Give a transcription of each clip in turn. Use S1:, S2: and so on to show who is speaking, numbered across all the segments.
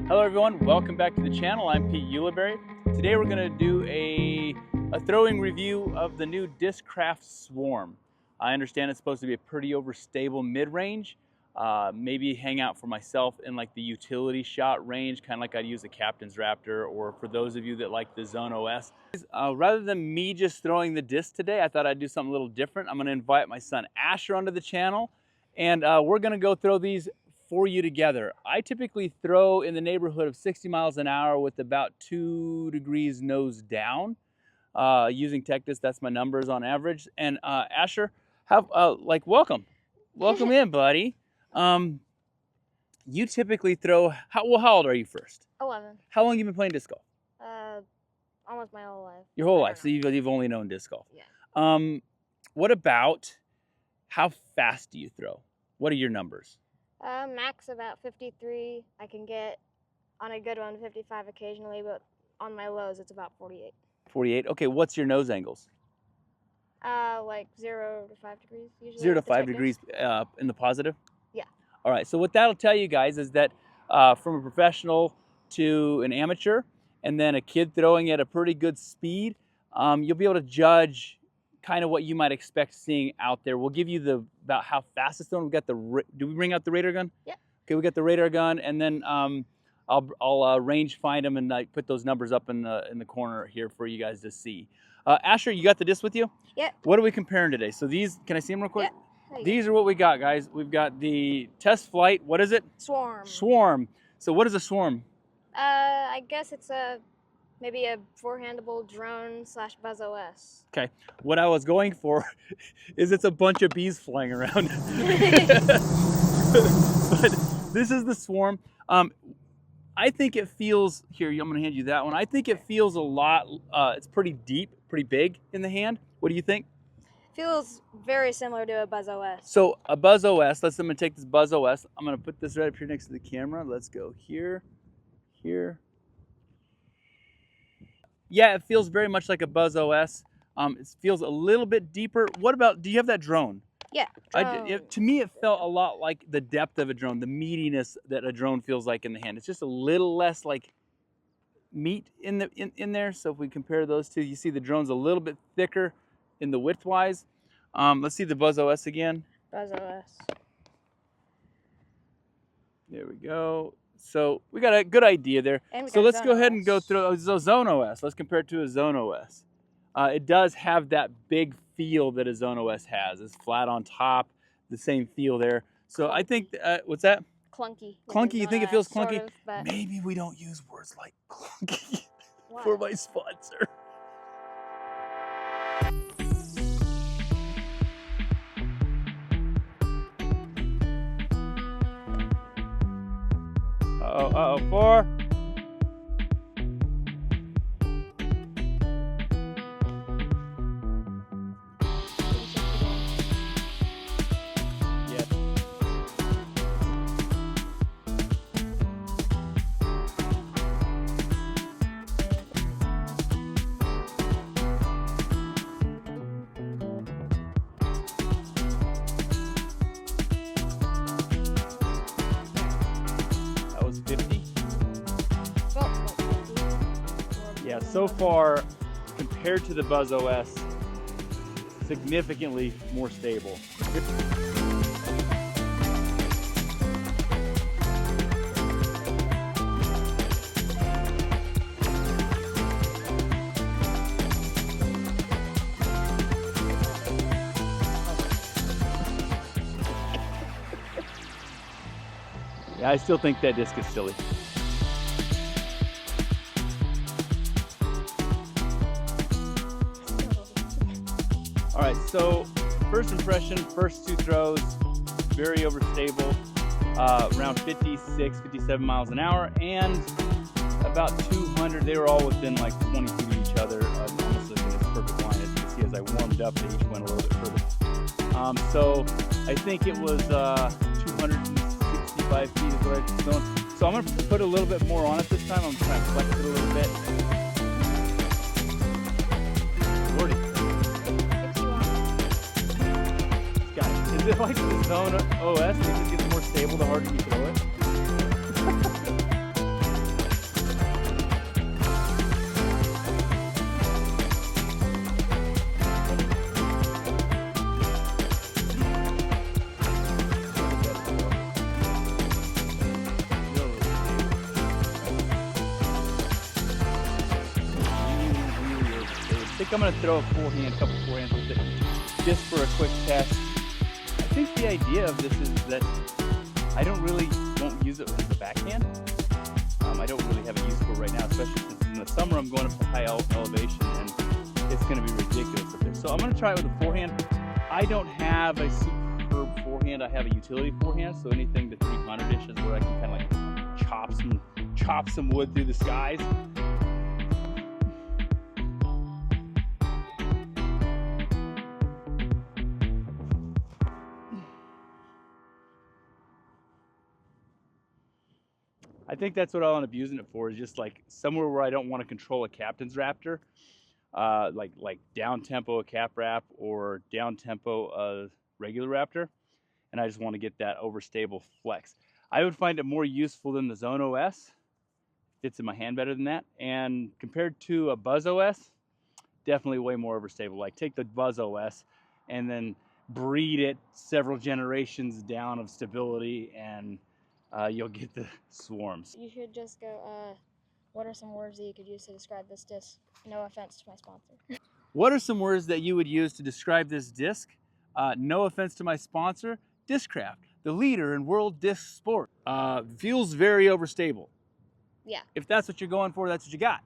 S1: Hello everyone, welcome back to the channel. I'm Pete Ulibarri. Today we're going to do a throwing review of the new Discraft Swarm. I understand it's supposed to be a pretty overstable mid-range. Maybe hang out for myself in like the utility shot range, kind of like I'd use a Captain's Raptor, or for those of you that like the Zone OS. Rather than me just throwing the disc today, I thought I'd do something a little different. I'm going to invite my son Asher onto the channel, and we're going to go throw these for you together. I typically throw in the neighborhood of 60 miles an hour with about 2 degrees nose down. Using Tech Disc, that's my numbers on average. And Asher, welcome in, buddy. You typically throw, how old are you first?
S2: 11.
S1: How long have you been playing disc golf?
S2: Almost my whole life.
S1: Your whole life, so you've only known disc golf.
S2: Yeah.
S1: What about how fast do you throw? What are your numbers?
S2: Max about 53. I can get, on a good one, 55 occasionally, but on my lows, it's about 48.
S1: 48? Okay, what's your nose angles?
S2: Like 0 to 5 degrees usually.
S1: 0 to 5 degrees in the positive?
S2: Yeah.
S1: All right, so what that'll tell you guys is that from a professional to an amateur, and then a kid throwing at a pretty good speed, you'll be able to judge kind of what you might expect seeing out there. We'll give you about how fast it's thrown. We've got do we bring out the radar gun?
S2: Yeah.
S1: Okay, we got the radar gun, and then I'll range find them and put those numbers up in the corner here for you guys to see. Asher, you got the disc with you?
S2: Yeah.
S1: What are we comparing today? So these, can I see them real quick?
S2: Yeah.
S1: These are what we got, guys. We've got the test flight. What is it?
S2: Swarm.
S1: Swarm. So what is a swarm?
S2: I guess it's maybe a four-handable drone / Buzz OS.
S1: Okay. What I was going for is it's a bunch of bees flying around. But this is the Swarm. I think it feels, here, I'm going to hand you that one. I think it feels a lot, it's pretty deep, pretty big in the hand. What do you think?
S2: Feels very similar to a Buzz OS.
S1: So a Buzz OS, I'm going to take this Buzz OS. I'm going to put this right up here next to the camera. Let's go here, here. Yeah, it feels very much like a Buzz OS. It feels a little bit deeper. What about, do you have that drone?
S2: Yeah.
S1: To me, it felt a lot like the depth of a drone, the meatiness that a drone feels like in the hand. It's just a little less like meat in there. So if we compare those two, you see the drone's a little bit thicker in the width-wise. Let's see the Buzz OS again.
S2: Buzz OS.
S1: There we go. So we got a good idea there. So let's go ahead and go through a Zone OS. Let's compare it to a Zone OS. It does have that big feel that a Zone OS has. It's flat on top, the same feel there. So I think, what's that?
S2: Clunky.
S1: Clunky, you think it feels clunky?
S2: Sort of, but
S1: maybe we don't use words like clunky for my sponsor. Uh-oh, 4. Yes. That was 50. Yeah, so far, compared to the Buzz OS, significantly more stable. Yeah, I still think that disc is silly. All right, so first impression, first 2 throws, very overstable, around 56, 57 miles an hour, and about 200, they were all within like 20 feet of each other, almost in this perfect line, as you can see as I warmed up, they each went a little bit further. So I think it was 265 feet is what I was going. So I'm gonna put a little bit more on it this time. I'm trying to flex it a little bit. Is it like the Zone OS? It just gets more stable the harder you throw it? think I'm gonna throw a couple forehands with it, just for a quick test. I think the idea of this is that I won't use it with the backhand. I don't really have a use for it right now, especially since in the summer I'm going up to high elevation and it's gonna be ridiculous up there. So I'm gonna try it with a forehand. I don't have a superb forehand, I have a utility forehand, so anything to 300-ish is where I can kind of like chop some wood through the skies. I think that's what I'll end up using it for, is just like somewhere where I don't want to control a captain's raptor, like down tempo a cap wrap or down tempo a regular raptor, and I just want to get that overstable flex. I would find it more useful than the Zone OS. Fits in my hand better than that, and compared to a Buzz OS, definitely way more overstable. Like take the Buzz OS and then breed it several generations down of stability, and you'll get the swarms.
S2: You should just go, what are some words that you could use to describe this disc? No offense to my sponsor.
S1: What are some words that you would use to describe this disc? No offense to my sponsor, Discraft, the leader in world disc sport. Feels very overstable.
S2: Yeah.
S1: If that's what you're going for, that's what you got.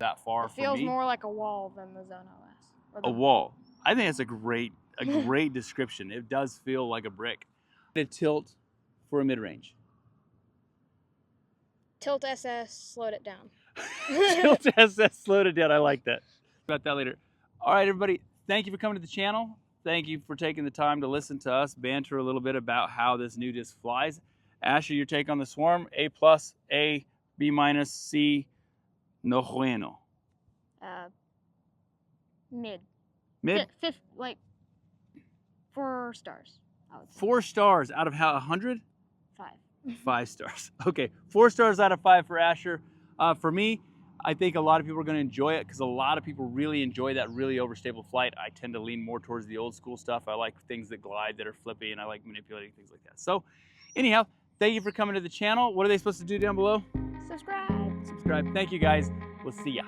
S1: That far
S2: It feels
S1: for me.
S2: more like a wall than the Zone OS.
S1: A wall. I think that's a great description. It does feel like a brick. A tilt for a mid-range.
S2: Tilt SS slowed it down.
S1: Tilt SS slowed it down. I like that. About that later. All right, everybody. Thank you for coming to the channel. Thank you for taking the time to listen to us banter a little bit about how this new disc flies. Asher, your take on the Swarm? A+, A, B-, C, no bueno.
S2: Mid.
S1: Mid?
S2: Fifth, like 4 stars, I would say.
S1: 4 stars out of how, 100?
S2: 5.
S1: 5 stars. Okay, 4 stars out of 5 for Asher. For me, I think a lot of people are going to enjoy it because a lot of people really enjoy that really overstable flight. I tend to lean more towards the old school stuff. I like things that glide, that are flippy, and I like manipulating things like that. So anyhow, thank you for coming to the channel. What are they supposed to do down below?
S2: Subscribe.
S1: Subscribe. Thank you, guys. We'll see ya.